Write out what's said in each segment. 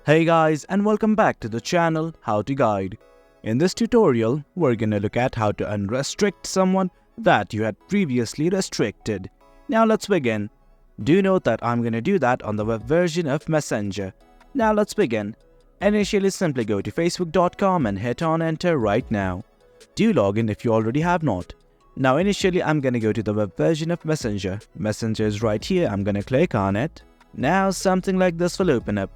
Hey guys, and welcome back to the channel How to Guide. In this tutorial, we're gonna look at how to unrestrict someone that you had previously restricted. Now let's begin. Do note that I'm gonna do that on the web version of Messenger. Now let's begin. Initially, simply go to facebook.com and hit on enter right now. Do log in if you already have not. Now initially, I'm gonna go to the web version of Messenger. Messenger is right here. I'm gonna click on it. Now something like this will open up.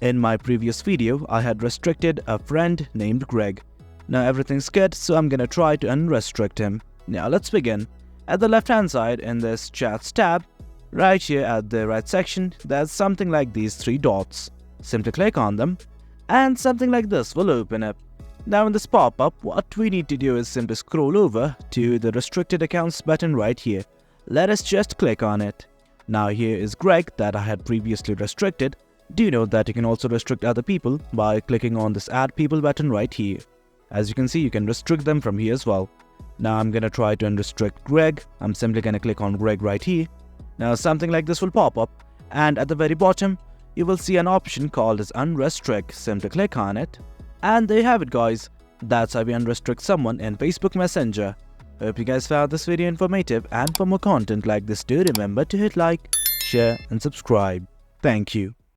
In my previous video, I had restricted a friend named Greg. Now everything's good, so I'm gonna try to unrestrict him. Now let's begin. At the left hand side in this chats tab, right here at the right section, there's something like these three dots. Simply click on them and something like this will open up. Now in this pop-up, what we need to do is simply scroll over to the restricted accounts button right here. Let us just click on it. Now here is Greg that I had previously restricted. Do note that you can also restrict other people by clicking on this add people button right here. As you can see, you can restrict them from here as well. Now I'm gonna try to unrestrict Greg. I'm simply gonna click on Greg right here. Now something like this will pop up, and at the very bottom you will see an option called as unrestrict. Simply click on it, and there you have it guys. That's how we unrestrict someone in Facebook Messenger. Hope you guys found this video informative, and for more content like this, do remember to hit like, share and subscribe. Thank you.